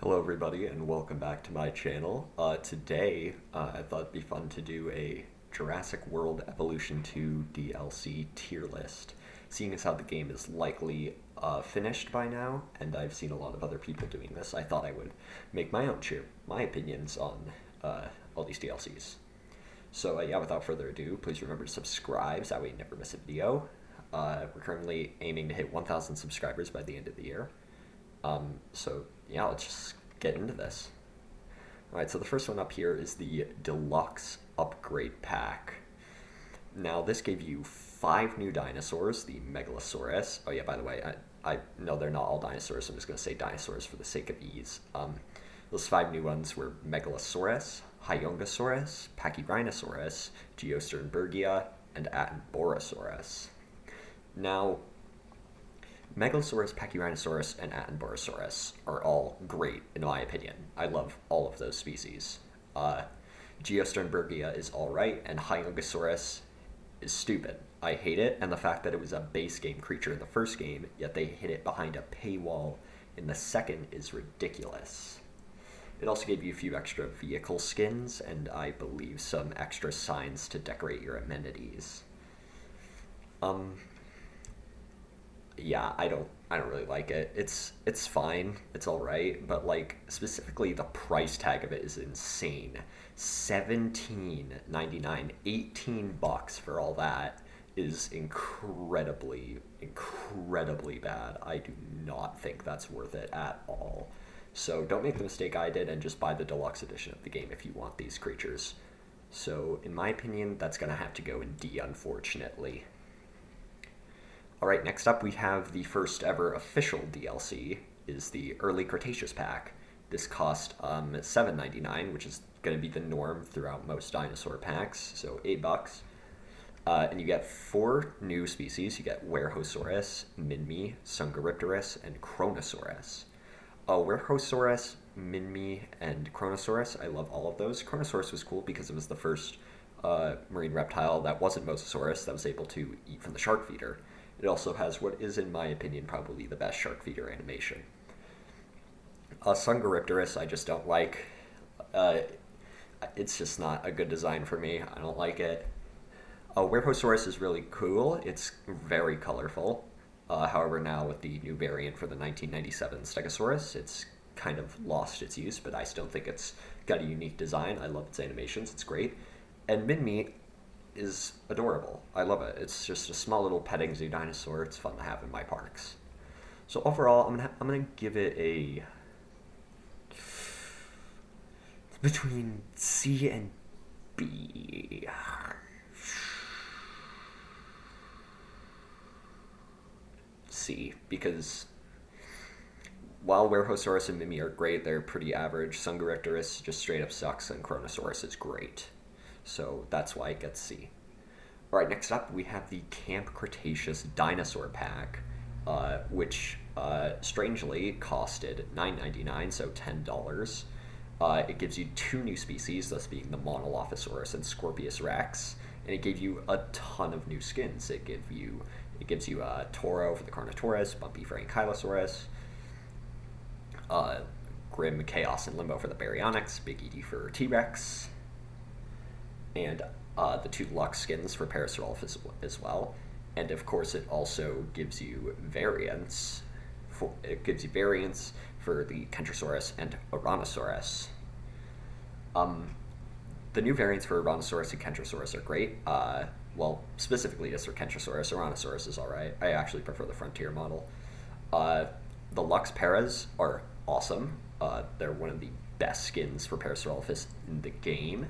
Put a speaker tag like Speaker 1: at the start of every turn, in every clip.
Speaker 1: Hello everybody and welcome back to my channel. Today I thought it'd be fun to do a Jurassic World Evolution 2 DLC tier list, seeing as how the game is likely finished by now, and I've seen a lot of other people doing this. I thought I would make my own my opinions on all these DLCs. So yeah, without further ado, please remember to subscribe so that way you never miss a video. We're currently aiming to hit 1,000 subscribers by the end of the year. So yeah, let's just get into this. Alright, so the first one up here is the Deluxe Upgrade Pack. Now, this gave you 5 new dinosaurs, the Megalosaurus. Oh yeah, by the way, I know they're not all dinosaurs, so I'm just going to say dinosaurs for the sake of ease. Those 5 new ones were Megalosaurus, Hyongosaurus, Pachyrhinosaurus, Geosternbergia, and Attenborosaurus. Now, Megalosaurus, Pachyrhinosaurus, and Attenborosaurus are all great, in my opinion. I love all of those species. Geosternbergia is alright, and Hyongosaurus is stupid. I hate it, and the fact that it was a base game creature in the first game, yet they hid it behind a paywall in the second is ridiculous. It also gave you a few extra vehicle skins, and I believe some extra signs to decorate your amenities. Yeah, I don't really like it. It's fine. It's all right, but like specifically the price tag of it is insane. $17.99, $18 for all that is incredibly bad. I do not think that's worth it at all. So don't make the mistake I did and just buy the deluxe edition of the game if you want these creatures. So in my opinion, that's gonna have to go in D, unfortunately. Alright, next up we have the first ever official DLC, is the Early Cretaceous Pack. This cost $7.99, which is going to be the norm throughout most dinosaur packs, so $8. And you get 4 new species. You get Werhosaurus, Minmi, Sungaripterus, and Kronosaurus. Werhosaurus, Minmi, and Kronosaurus, I love all of those. Kronosaurus was cool because it was the first marine reptile that wasn't Mosasaurus that was able to eat from the shark feeder. It also has what is, in my opinion, probably the best shark feeder animation. Sungaripterus I just don't like. It's just not a good design for me. I don't like it. Werhosaurus is really cool. It's very colorful. However, now with the new variant for the 1997 Stegosaurus, it's kind of lost its use, but I still think it's got a unique design. I love its animations. It's great. And Minmi is adorable. I love it. It's just a small little petting zoo dinosaur. It's fun to have in my parks. So overall, I'm gonna give it a between C and B. C, because while Werhosaurus and Mimi are great, they're pretty average. Sungaripterus just straight up sucks, and Kronosaurus is great. So that's why it gets C. Alright, next up we have the Camp Cretaceous Dinosaur Pack, which strangely costed $9.99, so $10. It gives you 2 new species, thus being the Monolophosaurus and Scorpius Rex, and it gave you a ton of new skins. It gives you Toro for the Carnotaurus, Bumpy for Ankylosaurus, Grim, Chaos, and Limbo for the Baryonyx, Big Edie for T-Rex, and the 2 Deluxe skins for Parasaurolophus as well. And of course, it also gives you variants. For the Kentrosaurus and Ouranosaurus. The new variants for Ouranosaurus and Kentrosaurus are great. Well, specifically just for Kentrosaurus. Ouranosaurus is alright. I actually prefer the Frontier model. The Lux Paras are awesome. They're one of the best skins for Parasaurolophus in the game.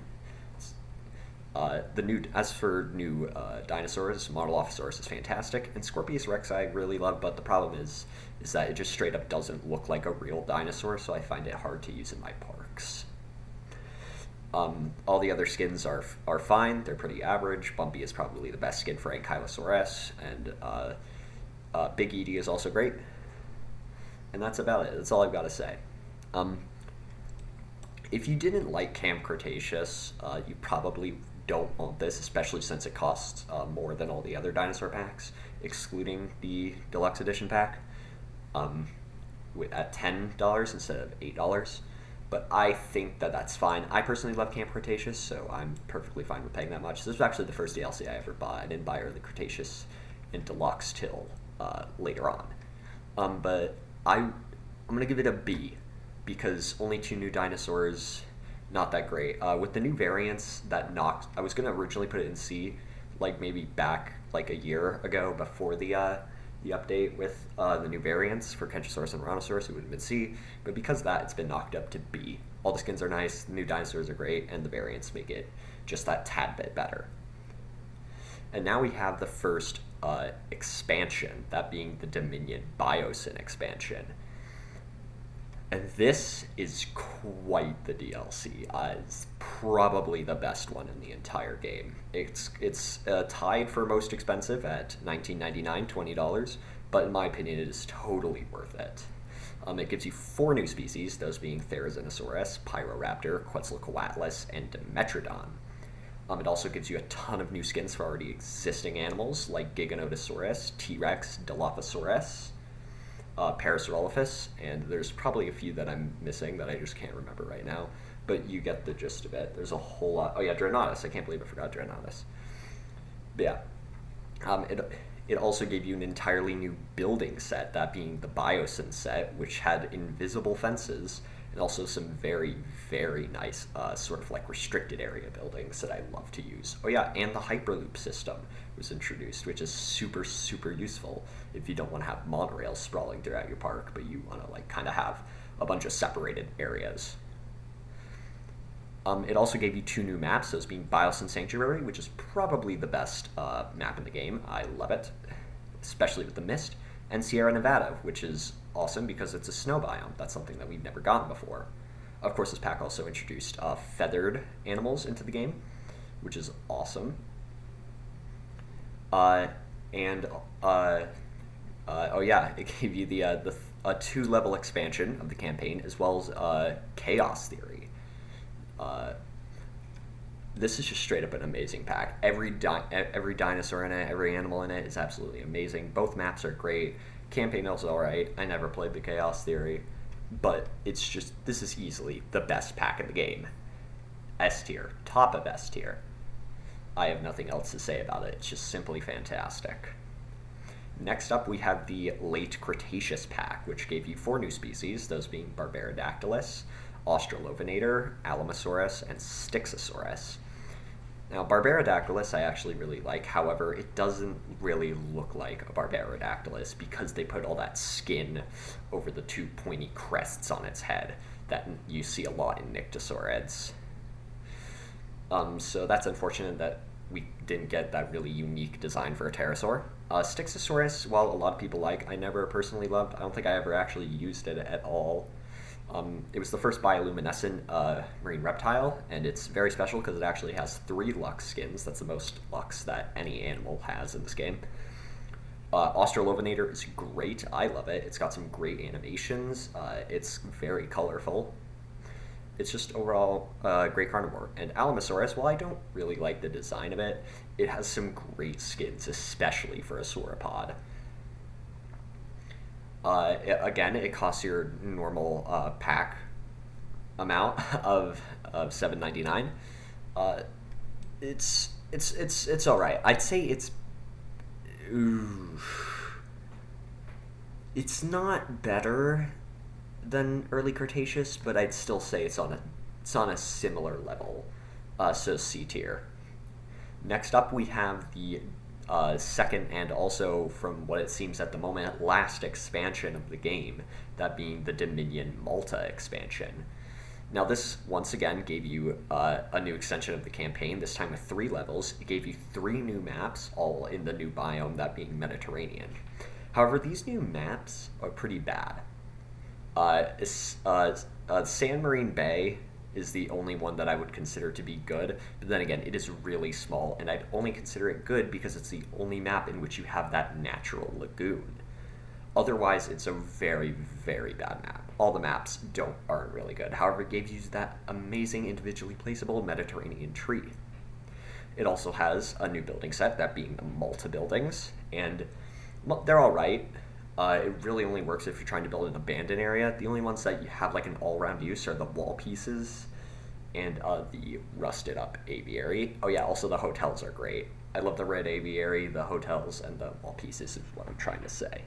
Speaker 1: As for new dinosaurs, Monolophosaurus is fantastic, and Scorpius Rex I really love, but the problem is that it just straight up doesn't look like a real dinosaur, so I find it hard to use in my parks. All the other skins are fine. They're pretty average. Bumpy is probably the best skin for Ankylosaurus, and Big Edie is also great. And that's about it. That's all I've got to say. If you didn't like Camp Cretaceous, you probably don't want this, especially since it costs more than all the other dinosaur packs, excluding the Deluxe Edition pack. at $10 instead of $8. But I think that that's fine. I personally love Camp Cretaceous, so I'm perfectly fine with paying that much. This was actually the first DLC I ever bought. I didn't buy Early Cretaceous and Deluxe till later on. But I'm going to give it a B, because only 2 new dinosaurs, not that great. With the new variants that knocked, I was going to originally put it in C, like maybe back like a year ago before the update with the new variants for Kentrosaurus and Rhinoceros, it would have been C, but because of that, it's been knocked up to B. All the skins are nice, the new dinosaurs are great, and the variants make it just that tad bit better. And now we have the first expansion, that being the Dominion Biosyn expansion. And this is quite the DLC. It's probably the best one in the entire game. It's tied for most expensive at $19.99, $20, but in my opinion, it is totally worth it. It gives you 4 new species, those being Therizinosaurus, Pyroraptor, Quetzalcoatlus, and Dimetrodon. It also gives you a ton of new skins for already existing animals, like Giganotosaurus, T-Rex, Dilophosaurus, Parasaurolophus, and there's probably a few that I'm missing that I just can't remember right now, but you get the gist of it. There's a whole lot. Oh yeah, Drenatus. I can't believe I forgot Drenatus. But yeah, it also gave you an entirely new building set, that being the Biosyn set, which had invisible fences and also some very, very nice sort of like restricted area buildings that I love to use. Oh yeah, and the Hyperloop system was introduced, which is super, super useful if you don't want to have monorails sprawling throughout your park, but you want to like kind of have a bunch of separated areas. It also gave you 2 new maps, those being Biosyn Sanctuary, which is probably the best map in the game. I love it, especially with the mist, and Sierra Nevada, which is awesome because it's a snow biome. That's something that we've never gotten before. Of course, this pack also introduced feathered animals into the game, which is awesome. Oh yeah, it gave you the 2-level expansion of the campaign, as well as Chaos Theory. This is just straight up an amazing pack. Every dinosaur in it, every animal in it is absolutely amazing. Both maps are great. Campaign is alright. I never played the Chaos Theory, but it's just, this is easily the best pack in the game. S tier, top of S tier. I have nothing else to say about it. It's just simply fantastic. Next up, we have the Late Cretaceous pack, which gave you 4 new species, those being Barbarodactylus, Australovenator, Alamosaurus, and Styxosaurus. Now, Barbarodactylus I actually really like, however, it doesn't really look like a Barbarodactylus because they put all that skin over the 2 pointy crests on its head that you see a lot in Nyctosaurids. So that's unfortunate that we didn't get that really unique design for a pterosaur. Styxosaurus, while a lot of people like, I never personally loved. I don't think I ever actually used it at all. It was the first bioluminescent marine reptile, and it's very special because it actually has 3 Lux skins. That's the most Lux that any animal has in this game. Australovenator is great. I love it. It's got some great animations. It's very colorful. It's just overall a great carnivore. And Alamosaurus, while I don't really like the design of it, it has some great skins, especially for a sauropod. Again, it costs your normal pack amount of $7.99. It's all right. I'd say it's not better than Early Cretaceous, but I'd still say it's on a similar level. So C tier. Next up, we have the second, and also from what it seems at the moment, last expansion of the game, that being the Dominion Malta expansion. Now this once again gave you a new extension of the campaign, this time with 3 levels. It gave you 3 new maps, all in the new biome, that being Mediterranean. However, these new maps are pretty bad. San Marine Bay is the only one that I would consider to be good, but then again, it is really small, and I'd only consider it good because it's the only map in which you have that natural lagoon. Otherwise, it's a very, very bad map. All the maps aren't really good. However, it gave you that amazing individually placeable Mediterranean tree. It also has a new building set, that being the Malta buildings, and they're all right. It really only works if you're trying to build an abandoned area. The only ones that you have like an all-round use are the wall pieces and the rusted up aviary. Oh yeah, also the hotels are great. I love the red aviary, the hotels, and the wall pieces is what I'm trying to say.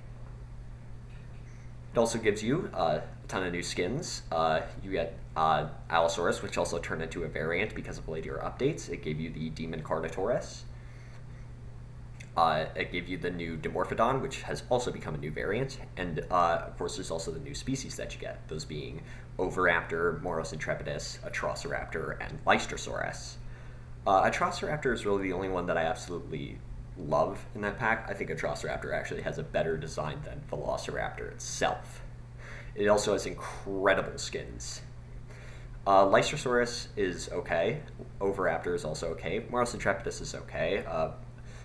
Speaker 1: It also gives you a ton of new skins. You get Allosaurus, which also turned into a variant because of later updates. It gave you the Demon Carnotaurus. It gave you the new Dimorphodon, which has also become a new variant. And, of course, there's also the new species that you get, those being Oviraptor, Moros intrepidus, Atrociraptor, and Leistrosaurus. Atrociraptor is really the only one that I absolutely love in that pack. I think Atrociraptor actually has a better design than Velociraptor itself. It also has incredible skins. Leistrosaurus is okay. Oviraptor is also okay. Moros intrepidus is okay.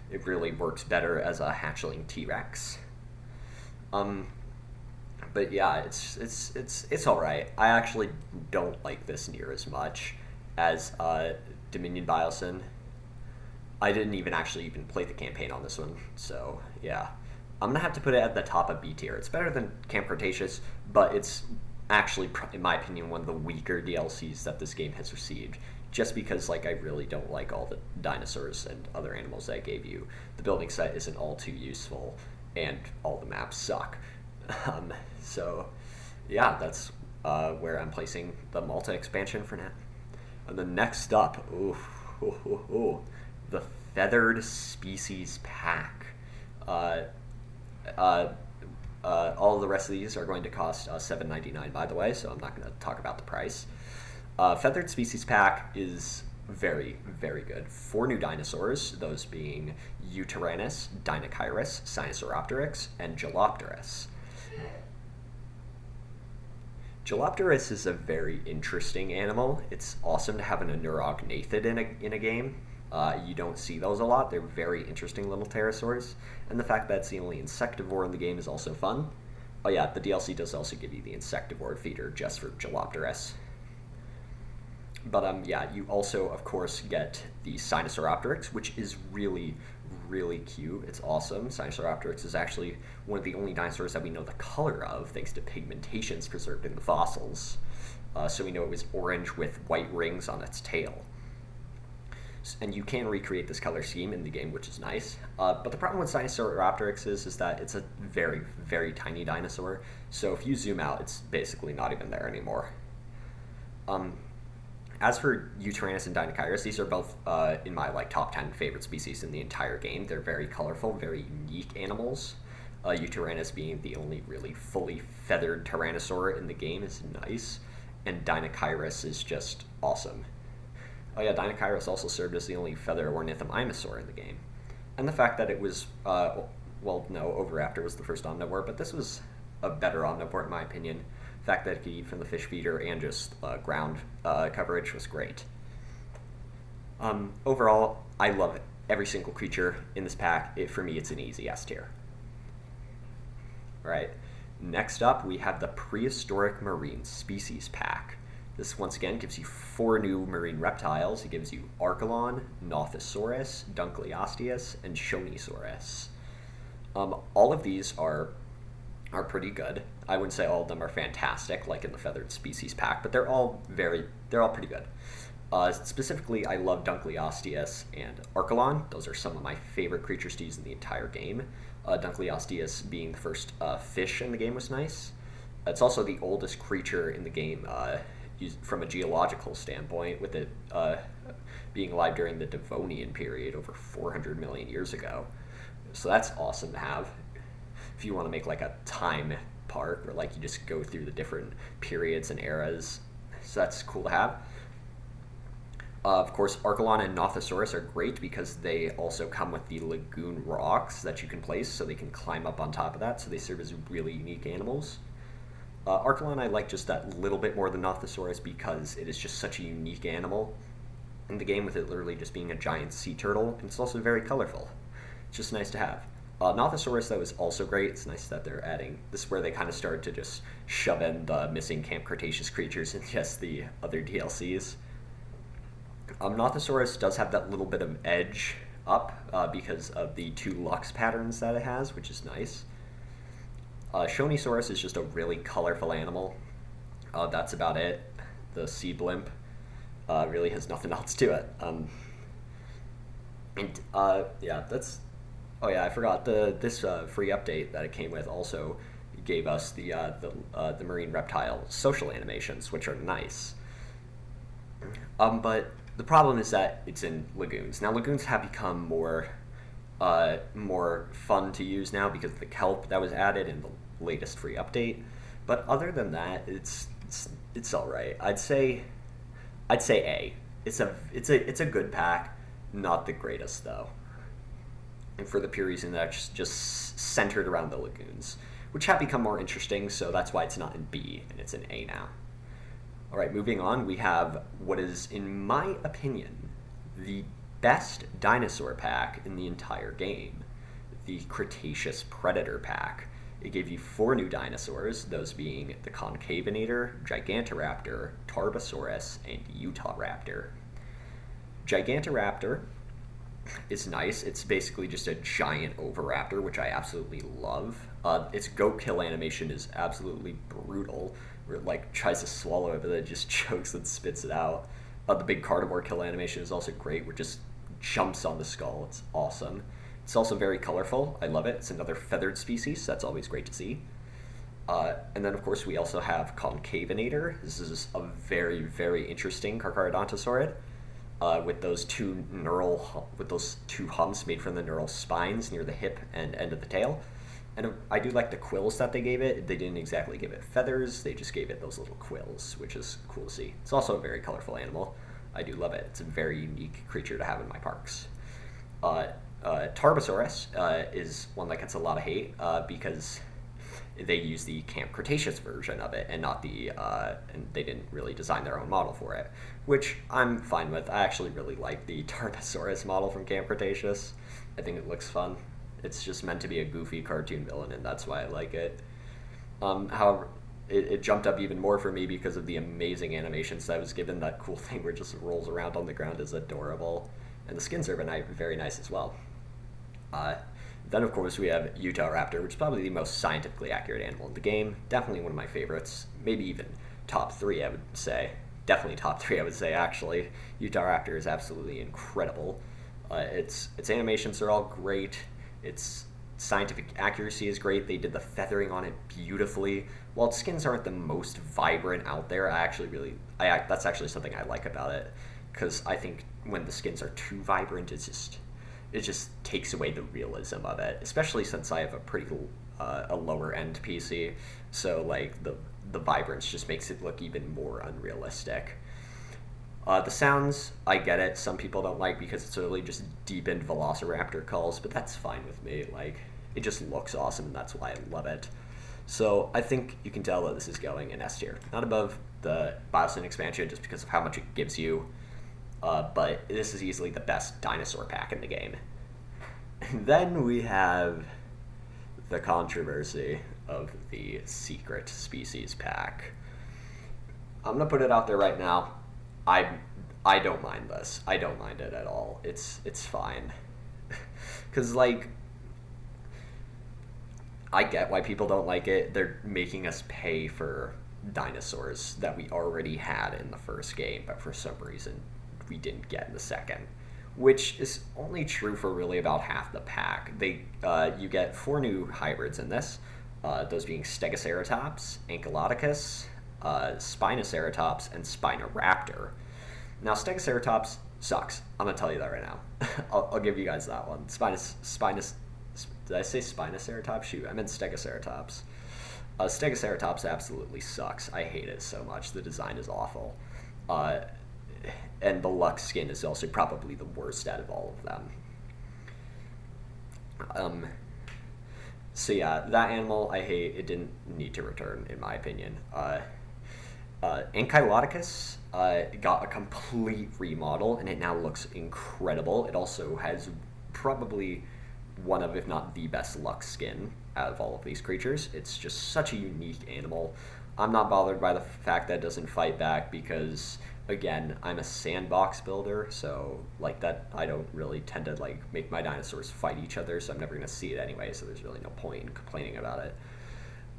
Speaker 1: It really works better as a hatchling T-Rex. But yeah, it's all right. I actually don't like this near as much as Dominion Biosyn. I didn't actually play the campaign on this one, so yeah. I'm gonna have to put it at the top of B tier. It's better than Camp Cretaceous, but it's actually, in my opinion, one of the weaker DLCs that this game has received. Just because, like, I really don't like all the dinosaurs and other animals that I gave you. The building set isn't all too useful, and all the maps suck. So, yeah, that's where I'm placing the Malta expansion for now. And then next up, the Feathered Species Pack. All the rest of these are going to cost $7.99, by the way, so I'm not going to talk about the price. Feathered Species Pack is very, very good. 4 new dinosaurs, those being Yutyrannus, Dinochirus, Sinosauropteryx, and Gelopterus. Gelopterus is a very interesting animal. It's awesome to have an Neurognathid in a game. You don't see those a lot. They're very interesting little pterosaurs. And the fact that it's the only insectivore in the game is also fun. Oh yeah, the DLC does also give you the insectivore feeder just for Gelopterus. But yeah, you also, of course, get the Sinosauropteryx, which is really, really cute. It's awesome. Sinosauropteryx is actually one of the only dinosaurs that we know the color of, thanks to pigmentations preserved in the fossils. So we know it was orange with white rings on its tail. And you can recreate this color scheme in the game, which is nice. But the problem with Sinosauropteryx is that it's a very, very tiny dinosaur. So if you zoom out, it's basically not even there anymore. As for Yutyrannus and Dinochirus, these are both in my top 10 favorite species in the entire game. They're very colorful, very unique animals. Yutyrannus being the only really fully feathered tyrannosaur in the game is nice, and Dinochirus is just awesome. Oh yeah, Dinochirus also served as the only feather ornithomimosaur in the game. And the fact that it was, Oviraptor was the first omnivore, but this was a better omnivore in my opinion. The fact that it could eat from the fish feeder and just ground coverage was great. Overall, I love every single creature in this pack. For me, it's an easy S tier. Alright, next up we have the Prehistoric Marine Species Pack. This, once again, gives you 4 new marine reptiles. It gives you Archelon, Nothosaurus, Dunkleosteus, and Shonisaurus. All of these are pretty good. I wouldn't say all of them are fantastic, like in the Feathered Species Pack, but they're all pretty good. Specifically, I love Dunkleosteus and Archelon. Those are some of my favorite creatures to use in the entire game. Dunkleosteus being the first fish in the game was nice. It's also the oldest creature in the game from a geological standpoint, with it being alive during the Devonian period over 400 million years ago. So that's awesome to have. If you want to make like a time park where you just go through the different periods and eras, so that's cool to have. Of course, Archelon and Nothosaurus are great because they also come with the lagoon rocks that you can place, so they can climb up on top of that, so they serve as really unique animals. Archelon I like just that little bit more than Nothosaurus because it is just such a unique animal in the game, with it literally just being a giant sea turtle, and it's also very colorful. It's just nice to have. Nothosaurus, though, is also great. It's nice that they're adding... This is where they kind of started to just shove in the missing Camp Cretaceous creatures and just the other DLCs. Nothosaurus does have that little bit of edge up because of the 2 Lux patterns that it has, which is nice. Shonisaurus is just a really colorful animal. That's about it. The sea blimp really has nothing else to it. Yeah, that's. Oh yeah, I forgot this free update that it came with also gave us the marine reptile social animations, which are nice. But the problem is that it's in lagoons. Now lagoons have become more fun to use now because of the kelp that was added in the latest free update. But other than that, it's all right. I'd say A. It's a good pack, not the greatest though, and for the pure reason that it's just centered around the lagoons, which have become more interesting. So that's why it's not in B and it's in A now. All right, moving on, we have what is, in my opinion, the best dinosaur pack in the entire game, the Cretaceous Predator pack. It gave you 4 new dinosaurs, those being the Concavinator, Gigantoraptor, Tarbosaurus, and Utahraptor. Gigantoraptor is nice. It's basically just a giant oviraptor, which I absolutely love. Its goat kill animation is absolutely brutal, where it like tries to swallow it, but then it just chokes and spits it out. The big carnivore kill animation is also great, where it just jumps on the skull. It's awesome. It's also very colorful. I love it. It's another feathered species, so that's always great to see. And then, of course, we also have Concavinator. This is a very, very interesting Carcharodontosaurid with those two humps made from the neural spines near the hip and end of the tail. And I do like the quills that they gave it. They didn't exactly give it feathers. They just gave it those little quills, which is cool to see. It's also a very colorful animal. I do love it. It's a very unique creature to have in my parks. Tarbosaurus is one that gets a lot of hate because they use the Camp Cretaceous version of it and not and they didn't really design their own model for it, which I'm fine with. I actually really like the Tarbosaurus model from Camp Cretaceous. I think it looks fun. It's just meant to be a goofy cartoon villain, and that's why I like it. However, it jumped up even more for me because of the amazing animations that was given. That cool thing where it just rolls around on the ground is adorable, and the skins are very nice as well. Then, of course, we have Utahraptor, which is probably the most scientifically accurate animal in the game. Definitely one of my favorites. Maybe even top 3, I would say. Definitely top 3, I would say, actually. Utahraptor is absolutely incredible. Its animations are all great. Its scientific accuracy is great. They did the feathering on it beautifully. While its skins aren't the most vibrant out there, that's actually something I like about it. Because I think when the skins are too vibrant, it just takes away the realism of it, especially since I have a lower end PC, so like the vibrance just makes it look even more unrealistic. The sounds, I get it, some people don't like because it's really just deepened velociraptor calls, but that's fine with me. Like, it just looks awesome and that's why I love it. So I think you can tell that this is going in S tier, not above the Biosyn expansion just because of how much it gives you. But this is easily the best dinosaur pack in the game. And then we have the controversy of the secret species pack. I'm gonna put it out there right now. I don't mind this. I don't mind it at all. It's fine. Cause like I get why people don't like it. They're making us pay for dinosaurs that we already had in the first game, but for some reason we didn't get in the second, which is only true for really about half the pack. You get 4 new hybrids in this, those being Stegoceratops, Ankylodocus, Spinoceratops, and Spinoraptor. Now, Stegoceratops sucks. I'm gonna tell you that right now. I'll give you guys that one. Did I say Spinoceratops? Shoot, I meant Stegoceratops. Stegoceratops absolutely sucks. I hate it so much. The design is awful. And the Deluxe skin is also probably the worst out of all of them. So yeah, that animal I hate. It didn't need to return, in my opinion. Ankylodocus got a complete remodel, and it now looks incredible. It also has probably one of, if not the best Lux skin out of all of these creatures. It's just such a unique animal. I'm not bothered by the fact that it doesn't fight back because, again, I'm a sandbox builder, so like that I don't really tend to like make my dinosaurs fight each other, so I'm never going to see it anyway, so there's really no point in complaining about it.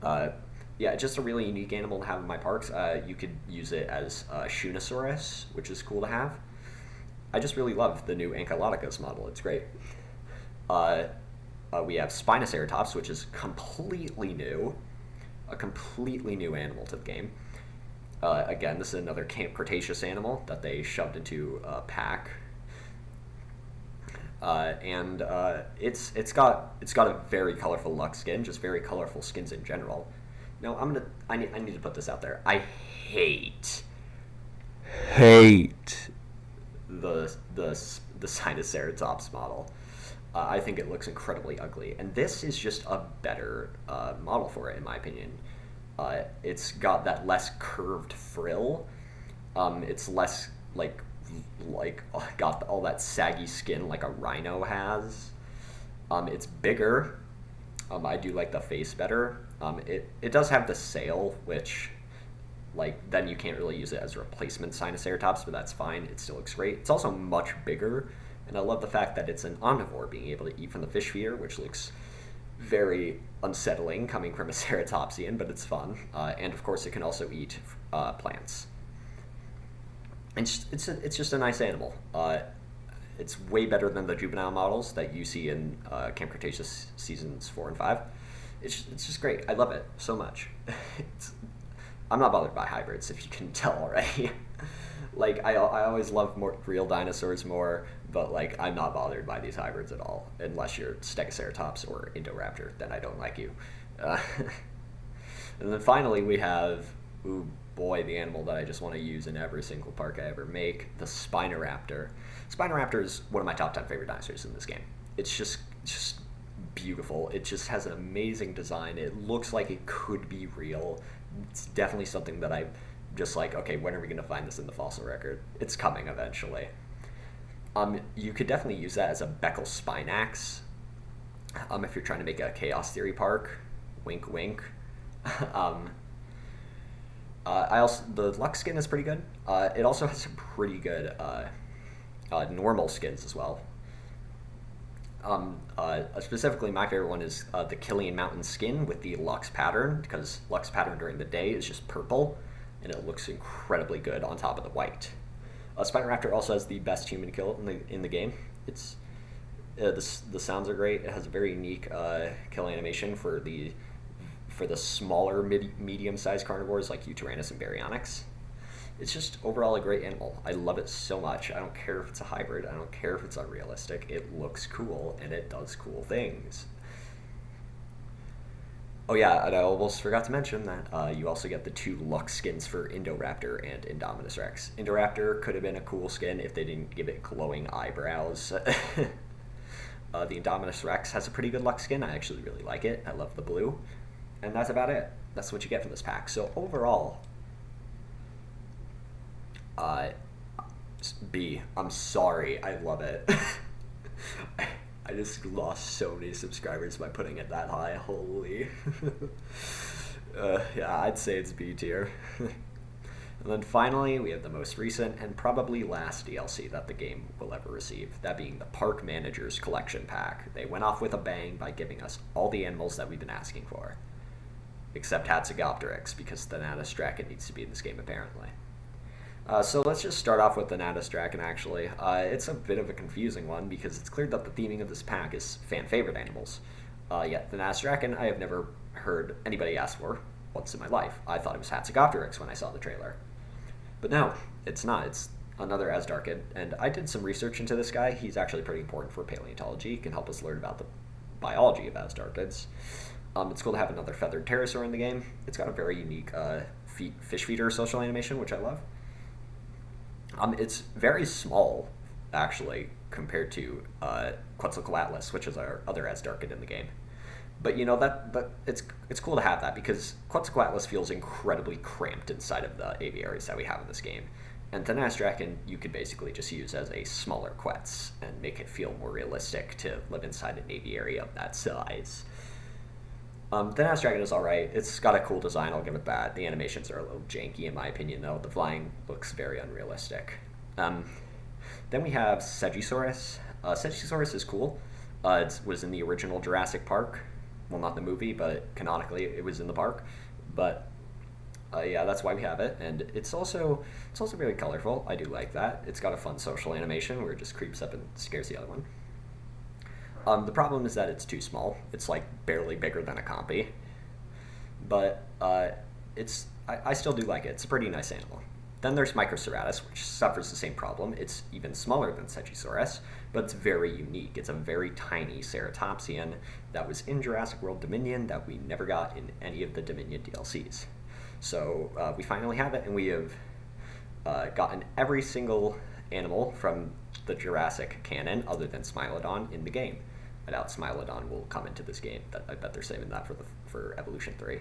Speaker 1: Uh, yeah, just a really unique animal to have in my parks. You could use it as Shunnosaurus, which is cool to have. I just really love the new Ankylodocus model. It's great. Uh, we have Spinoceratops, which is completely new, a completely new animal to the game. Again, this is another Camp Cretaceous animal that they shoved into a pack, and it's got a very colorful Lux skin, just very colorful skins in general. Now I need to put this out there. I hate the Sinoceratops model. I think it looks incredibly ugly, and this is just a better model for it, in my opinion. It's got that less curved frill. It's less got all that saggy skin like a rhino has. It's bigger. I do like the face better. It does have the sail, which then you can't really use it as a replacement Sinoceratops, but that's fine. It still looks great. It's also much bigger, and I love the fact that it's an omnivore, being able to eat from the fish feeder, which looks very unsettling coming from a ceratopsian, but it's fun. And of course, it can also eat plants. And it's just a nice animal. It's way better than the juvenile models that you see in Camp Cretaceous seasons 4 and 5. It's just great. I love it so much. I'm not bothered by hybrids, if you can tell already. I always love more real dinosaurs more, but I'm not bothered by these hybrids at all, unless you're Stegoceratops or Indoraptor. Then I don't like you. And then finally we have, ooh boy, the animal that I just want to use in every single park I ever make, the Spinoraptor. Spinoraptor is one of my top 10 favorite dinosaurs in this game. It's just beautiful. It just has an amazing design. It looks like it could be real. It's definitely something that I'm just okay, when are we going to find this in the fossil record? It's coming eventually. You could definitely use that as a Beckel Spinax, if you're trying to make a Chaos Theory park. Wink, wink. The Lux skin is pretty good. It also has some pretty good normal skins as well. Specifically, my favorite one is the Killian Mountain skin with the Lux pattern, because Lux pattern during the day is just purple, and it looks incredibly good on top of the white. Spinoraptor also has the best human kill in the game. It's the sounds are great. It has a very unique kill animation for the smaller medium-sized carnivores like Eutyranus and Baryonyx. It's just overall a great animal. I love it so much. I don't care if it's a hybrid. I don't care if it's unrealistic. It looks cool, and it does cool things. Oh yeah, and I almost forgot to mention that you also get the 2 Lux skins for Indoraptor and Indominus Rex. Indoraptor could have been a cool skin if they didn't give it glowing eyebrows. The Indominus Rex has a pretty good Lux skin. I actually really like it. I love the blue. And that's about it. That's what you get from this pack. So overall, B, I'm sorry, I love it. I just lost so many subscribers by putting it that high. Holy. Yeah, I'd say it's B tier. And then finally, we have the most recent and probably last DLC that the game will ever receive, that being the Park Manager's Collection Pack. They went off with a bang by giving us all the animals that we've been asking for. Except Hatzegopteryx, because the Natastraken needs to be in this game, apparently. So let's just start off with the Natastraken, actually. It's a bit of a confusing one, because it's clear that the theming of this pack is fan-favorite animals. Yet the Natastraken I have never heard anybody ask for once in my life. I thought it was Hatzegopteryx when I saw the trailer. But no, it's not. It's another Asdarkid, and I did some research into this guy. He's actually pretty important for paleontology. He can help us learn about the biology of Asdarkids. It's cool to have another feathered pterosaur in the game. It's got a very unique fish feeder social animation, which I love. It's very small, actually, compared to Quetzalcoatlus, which is our other Asdarkid in the game. But that it's cool to have that, because Quetzalcoatlus feels incredibly cramped inside of the aviaries that we have in this game. And the Natastraken you could basically just use as a smaller Quetz and make it feel more realistic to live inside an aviary of that size. The Natastraken is alright. It's got a cool design, I'll give it that. The animations are a little janky in my opinion, though. The flying looks very unrealistic. Then we have Segisaurus. Segisaurus is cool. It was in the original Jurassic Park. Well, not the movie, but canonically it was in the park. But yeah, that's why we have it, and it's also very colorful. I do like that. It's got a fun social animation where it just creeps up and scares the other one. The problem is that it's too small. It's like barely bigger than a compy, but I still do like it. It's a pretty nice animal. Then there's Microceratus, which suffers the same problem. It's even smaller than Cetusaurus, but it's very unique. It's a very tiny ceratopsian that was in Jurassic World Dominion that we never got in any of the Dominion DLCs. So we finally have it, and we have gotten every single animal from the Jurassic canon, other than Smilodon, in the game. I doubt Smilodon will come into this game. I bet they're saving that for Evolution 3.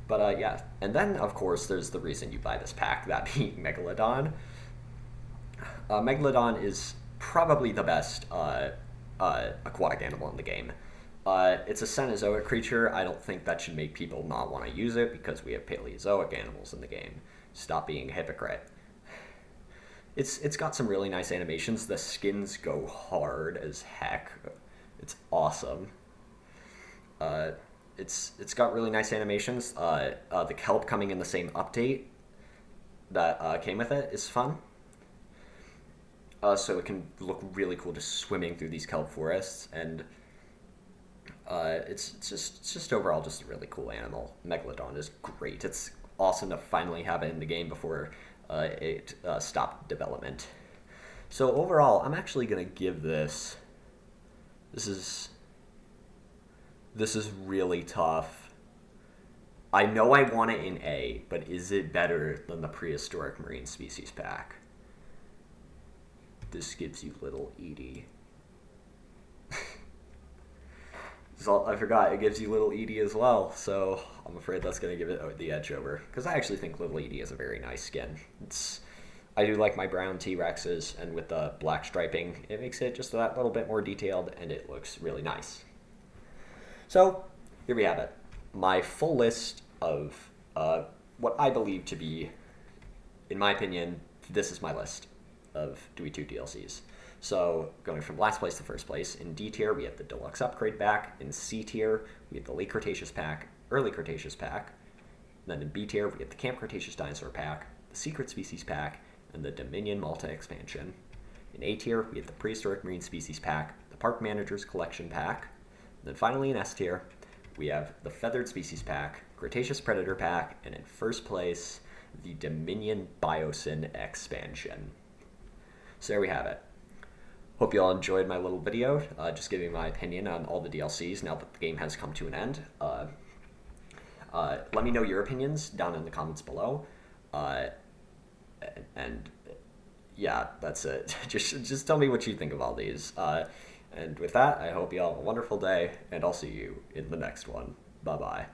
Speaker 1: But yeah, and then of course there's the reason you buy this pack, that being Megalodon. Megalodon is probably the best aquatic animal in the game. It's a Cenozoic creature. I don't think that should make people not want to use it because we have Paleozoic animals in the game. Stop being a hypocrite. It's got some really nice animations. The skins go hard as heck. It's awesome. It's got really nice animations. The kelp coming in the same update that came with it is fun. So it can look really cool just swimming through these kelp forests, and it's just overall just a really cool animal. Megalodon is great. It's awesome to finally have it in the game before it stopped development. So overall, I'm actually gonna give this. This is really tough. I know I want it in A, but is it better than the Prehistoric Marine Species Pack? This gives you little Edie. I forgot, it gives you little Edie as well, so I'm afraid that's going to give it the edge over. Because I actually think little Edie is a very nice skin. I do like my brown T-Rexes, and with the black striping, it makes it just that little bit more detailed, and it looks really nice. So, here we have it. My full list of what I believe to be, in my opinion, this is my list of Dewey 2 DLCs. So, going from last place to first place, in D tier, we have the Deluxe Upgrade Pack. In C tier, we have the Late Cretaceous Pack, Early Cretaceous Pack. Then in B tier, we have the Camp Cretaceous Dinosaur Pack, the Secret Species Pack, and the Dominion Malta expansion. In A tier, we have the Prehistoric Marine Species Pack, the Park Manager's Collection Pack. Then finally in S tier, we have the Feathered Species Pack, Cretaceous Predator Pack, and in first place, the Dominion Biosyn expansion. So there we have it. Hope you all enjoyed my little video, just giving my opinion on all the DLCs now that the game has come to an end. Let me know your opinions down in the comments below. And yeah, that's it. Just tell me what you think of all these. And with that, I hope you all have a wonderful day, and I'll see you in the next one. Bye-bye.